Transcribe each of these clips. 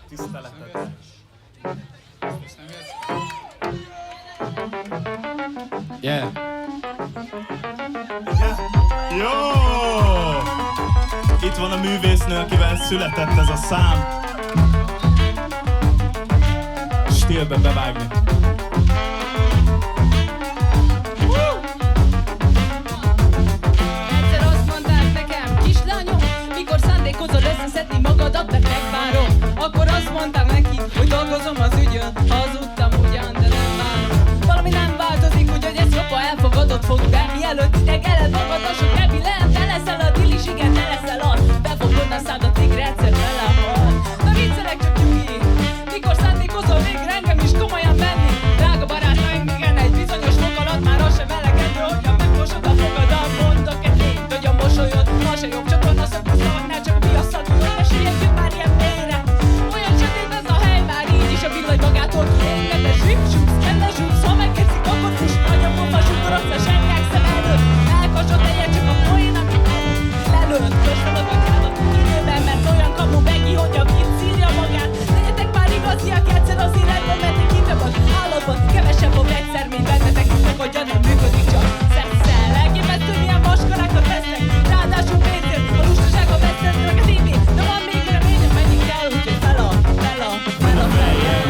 Tiszteletet. Yeah. Jó! Itt van a művésznő, akivel született ez a szám. Stílbe bevágni. Egyszer azt mondták nekem, kislányom, mikor szándékozol összeszedni magadat, de megvárom. Akkor azt mondták neki, hogy dolgozom az ügyön, hazudtam ugyan, de nem várom. Valami nem változik, úgyhogy ez jobb, elfogadott fog, de mielőtt ideg eled magad, a sok rebilem, te leszel a dilis, igen, te leszel az. Befogod a szád a tigre, egyszer belehal. Na viccelek csak nyugi, mikor szándékozol végre engem is komolyan venni. Drága barátaim, igen, egy bizonyos fok alatt már az sem elegendő, hogyha megmosod a fogadat. Mondok egy tényt, hogy a mosolyod, ma se jobb csatorna szakaszol, ne csak mi a szadulod, ne sietjünk már ilyen mélyre. Olyan sötét ez a hely, már így is a villany magától kiégnek, de zsip-zsupsz, kenne zsupsz, ha megketszik, akkor fuss, nagyobb pofa, sugarogsz a senkák szem előtt. Elkasod egyet csak a poén, amit lelőtt, közben a gatyádat időben, mert olyan kamu begi, hogy a vicc szírja magát. Legyetek már igaziak egyszer az életben, mert egy hitebb az állatban, kevesebb a egyszer, mint bennetek, megoldja, nem működik csak szexel. Elképesztő milyen maskarákat vesznek, ráadásul pénzért, a lustaság a vesztetnek az évén, de van még reményem, mennyit kell, úgyhogy fel a fejjel.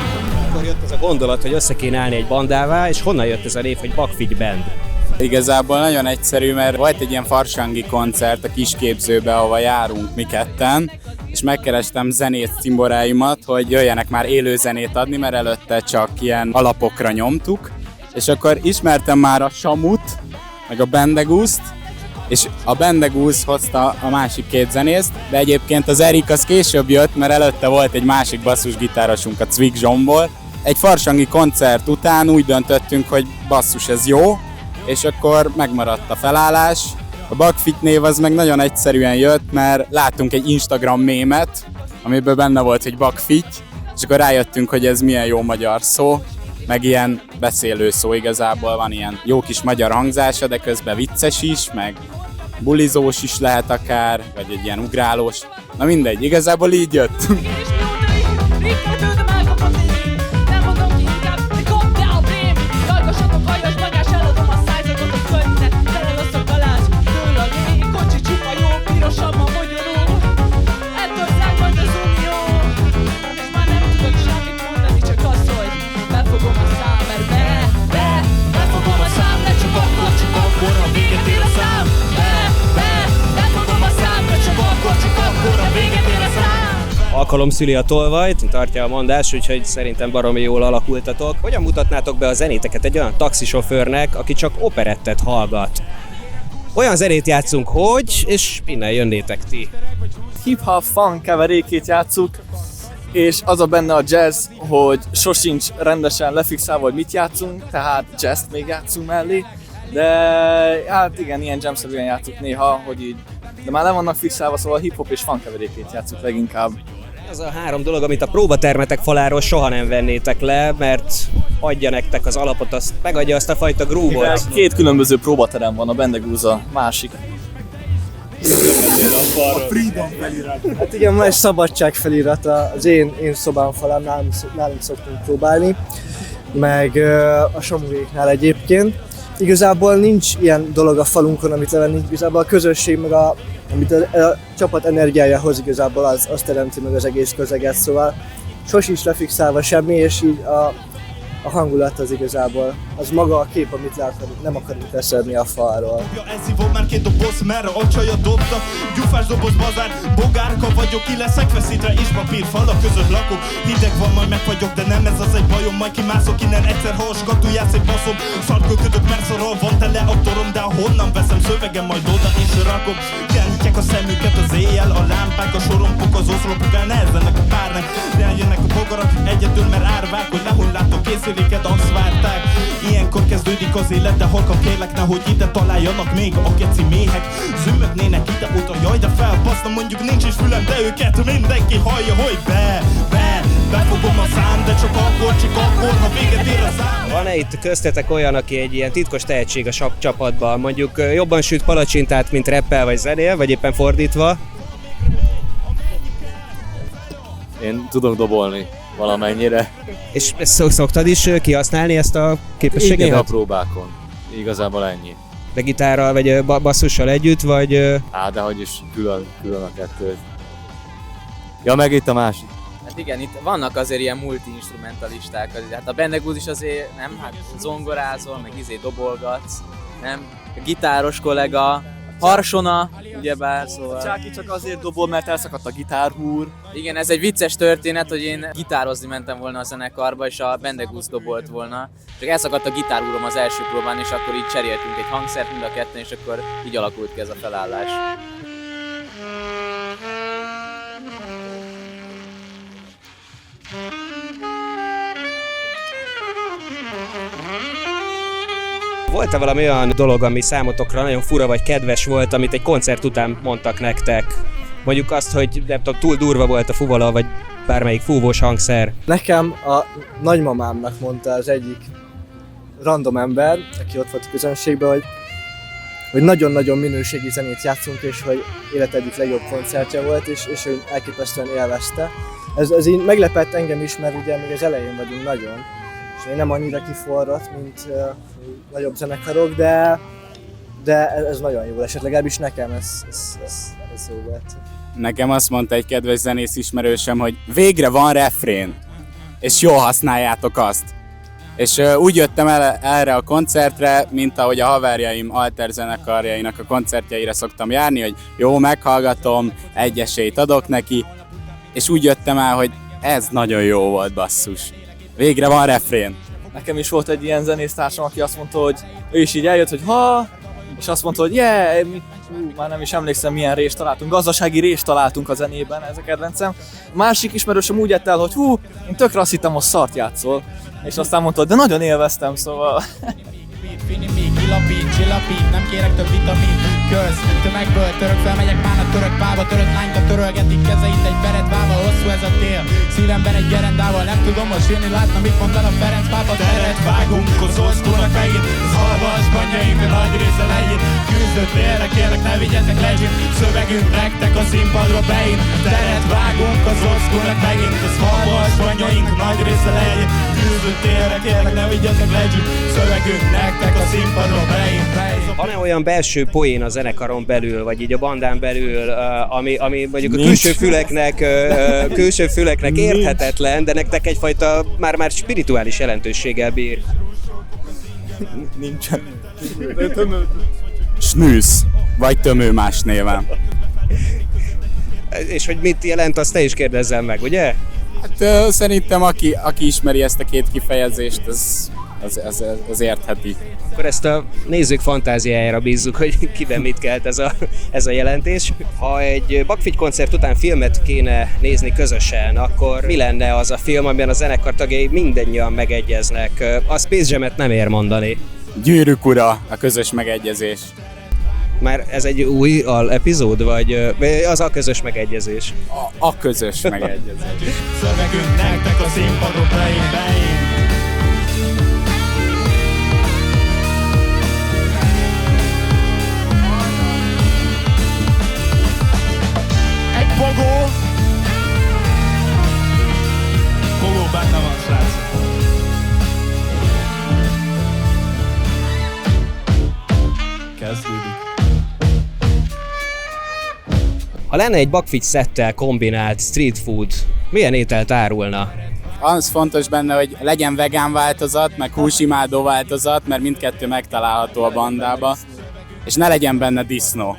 Akkor jött ez a gondolat, hogy össze kéne állni egy bandává, és honnan jött ez a név, hogy Bakfigy Band? Igazából nagyon egyszerű, mert volt egy ilyen farsangi koncert a Kisképzőbe, ahova járunk mi ketten, és megkerestem zenész cimboráimat, hogy jöjjenek már élő zenét adni, mert előtte csak ilyen alapokra nyomtuk, és akkor ismertem már a Samut, meg a Bendegúzt, és a Bendegúz hozta a másik két zenészt, de egyébként az Erik az később jött, mert előtte volt egy másik basszusgitárosunk, a Cvik Zsombor. Egy farsangi koncert után úgy döntöttünk, hogy basszus, ez jó, és akkor megmaradt a felállás. A Bakfigy név az meg nagyon egyszerűen jött, mert láttunk egy Instagram mémet, amiből benne volt, hogy Bakfigy, és akkor rájöttünk, hogy ez milyen jó magyar szó, meg ilyen beszélő szó igazából, van ilyen jó kis magyar hangzása, de közben vicces is, meg bulizós is lehet akár, vagy egy ilyen ugrálós. Na mindegy, igazából így jött. Alkalom szüli a tolvajt, tartja a mondás, úgyhogy szerintem baromi jól alakultatok. Hogyan mutatnátok be a zenéteket egy olyan taxisofőrnek, aki csak operettet hallgat? Olyan zenét játszunk, hogy, és innen jönnétek ti. Hip-hop funk keverékét játsszuk, és az a benne a jazz, hogy sosincs rendesen lefixálva, hogy mit játszunk, tehát jazzt még játszunk mellé, de hát igen, ilyen jam-szerűen játszunk néha, hogy így, de már le vannak fixálva, szóval hip-hop és funk keverékét játszunk leginkább. Az a három dolog, amit a próbatermetek faláról soha nem vennétek le, mert adja nektek az alapot, azt megadja azt a fajta groove-ot. Két különböző próbaterem van, a Bendegúz a másik. A Freedom felirat. Hát igen, ma egy szabadság felirata, az én szobám falán nálunk szoktunk próbálni, meg a Samuéknál egyébként. Igazából nincs ilyen dolog a falunkon, amit levenni, igazából a közösség, meg amit a csapat energiája hoz, igazából az teremti meg az egész közeget, szóval sosincs lefixálva semmi, és így a hangulat az igazából, az maga a kép, amit nem akarunk leszedni a falról. Ez volt már két doboz, merre a csaja dobta. Gyufás doboz bazár, bogárka vagyok, ki leszek veszítve és papír falak között lakok. Hideg van, majd megfagyok, de nem ez az egy bajom. Majd kimászok innen egyszer, ha a skatujátsz egy baszom. Szarkölködök, mert szarral van tele a torom, de honnan veszem szövegem, majd oda is rakom. Kiállítják a szemüket az éjjel, a lámpák, a sorompok, az oszlopok elnehezennek a párnak. De eljönnek a bogarak egyedül, mert árvák, hogy nehogy látok készüléket, azt várták. Ilyenkor kezdődik az élet, de halkan kérlek, nehogy ide találjanak még a geci méhek. Zümögnének ide-oda, jaj de felbaszna, mondjuk nincs is fülem, de őket mindenki hallja, hogy befogom a szám, de csak akkor, ha véget ér a szám. Van-e itt köztetek olyan, aki egy ilyen titkos tehetség a csapatban, mondjuk jobban süt palacsintát, mint rappel vagy zenél, vagy éppen fordítva? én tudok dobolni valamennyire. És ezt szoktad is kihasználni ezt a Így képességet? néha próbákon. Igazából ennyi. De gitárral vagy basszussal együtt, vagy... De hogy is külön a kettő. Ja, meg itt a másik. Hát igen, itt vannak azért ilyen multi-instrumentalisták, hát a Bendegúz is azért, nem, hát zongorázol, meg dobolgatsz, nem? A gitáros kollega, Harsona, ugyebár, szóval... Csáki csak azért dobol, mert elszakadt a gitárhúr. Igen, ez egy vicces történet, hogy én gitározni mentem volna a zenekarba, és a Bendegúz dobolt volna. Csak elszakadt a gitárhúrom az első próbán, és akkor így cseréltünk egy hangszert mind a ketten, és akkor így alakult ki ez a felállás. Volt-e valami olyan dolog, ami számotokra nagyon fura vagy kedves volt, amit egy koncert után mondtak nektek? Mondjuk azt, hogy nem tudom, túl durva volt a fuvola, vagy bármelyik fúvós hangszer. Nekem a nagymamámnak mondta az egyik random ember, aki ott volt a közönségben, hogy nagyon-nagyon minőségi zenét játszunk, és hogy élet egyik legjobb koncertje volt, és ő elképesztően élvezte. Ez így meglepett engem is, mert ugye még az elején vagyunk nagyon, és még nem annyira kiforrott, mint nagyobb zenekarok, de ez nagyon jó lesz, legalábbis nekem ez jó volt. Nekem azt mondta egy kedves zenész ismerősöm, hogy végre van refrén, és jól használjátok azt. És úgy jöttem el erre a koncertre, mint ahogy a haverjaim alter zenekarjainak a koncertjeire szoktam járni, hogy jó, meghallgatom, egy esélyt adok neki, és úgy jöttem el, hogy ez nagyon jó volt, basszus. Végre van refrén. Nekem is volt egy ilyen zenésztársam, aki azt mondta, hogy ő is így eljött, hogy és azt mondta, hogy már nem is emlékszem, milyen rést találtunk, gazdasági rést találtunk a zenében, ez a kedvencem. A másik ismerősöm úgy jött el, hogy én tökre azt hittem, hogy szart játszol, és aztán mondta, de nagyon élveztem, szóval... Finomít, kilapít, csillapít, nem kérek több vitamint, köz, tömegből török, felmegyek már a török pába, törött lányka törölgetik kezeit egy beret vába, hosszú ez a tél, szívemben egy gerendával, nem tudom most jönni, látna mit mondanak Ferenc pápa, teret vágunk, az osztónak megint, az halvas banyaink, a nagy része legyen, küzdött térre, kérlek ne vigyetek legyen, szövegünk nektek a színpadra beint, teret vágunk, az osztónak megint, az halvas banyaink, a nagy része legyen, küzdött térre, kérlek ne vigyetek legyen, szövegünk nektek a színpadra beint. Van-e olyan belső poén a zenekaron belül, vagy így a bandán belül, ami mondjuk a külső füleknek érthetetlen, de nektek egyfajta már spirituális jelentőséggel bír? Nincsen. Snűsz, vagy tömő más néven. És hogy mit jelent, azt te is kérdezzem meg, ugye? Hát szerintem aki ismeri ezt a két kifejezést, az értheti. Akkor ezt a nézők fantáziájára bízzuk, hogy kiben mit kelt ez a jelentés. Ha egy Bakfigy koncert után filmet kéne nézni közösen, akkor mi lenne az a film, amiben a zenekar tagjai mindannyian megegyeznek? A Space Jam-et nem ér mondani. Gyűrűk ura, a közös megegyezés. Már ez egy új epizód, vagy az a közös megegyezés? A közös megegyezés. Szövegünk nektek a színpadon beint. Egy pogó benne van, srácok. Kezdődik. Ha lenne egy Bakfigy szettel kombinált street food, milyen ételt árulna? Az fontos benne, hogy legyen vegán változat, meg húsimádó változat, mert mindkettő megtalálható a bandába, és ne legyen benne disznó.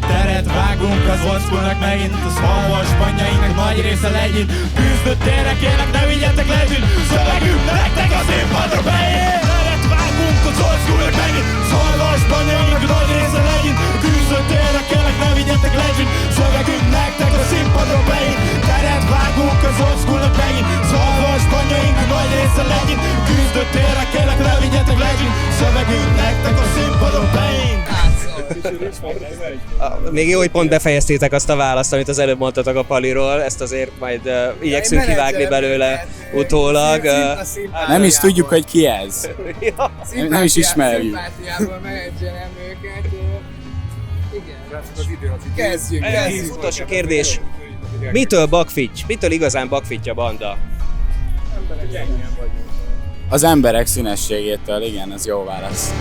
Teret vágunk az oszkulnak megint, az halvas banyainknak nagy része legyen. Küzdött térre, kérlek ne vigyetek legyen, szövegünk nektek az színpadra beér. Teret vágunk az oszkulnak megint, az halvas banyainknak nagy része legyen. Küzdött térre, kérlek ne vigyetek legyen, szövegünk nektek a színpadra beér. Teret vágunk az oszkulnak megint, az halvas banyainknak nagy része legyen. Küzdött térre, kérlek ne vigyetek legyen, szövegünk nektek a színpadra beér. Még jó, hogy pont befejeztétek azt a választ, amit az előbb mondtatok a Paliról, ezt azért majd igyekszünk kivágni belőle utólag. Nem is tudjuk, hogy ki ez. Nem is ismerjük. Utolsó kérdés. Mitől bakfitty? Mitől igazán bakfitty a banda? Az emberek színességétől, igen, ez jó válasz.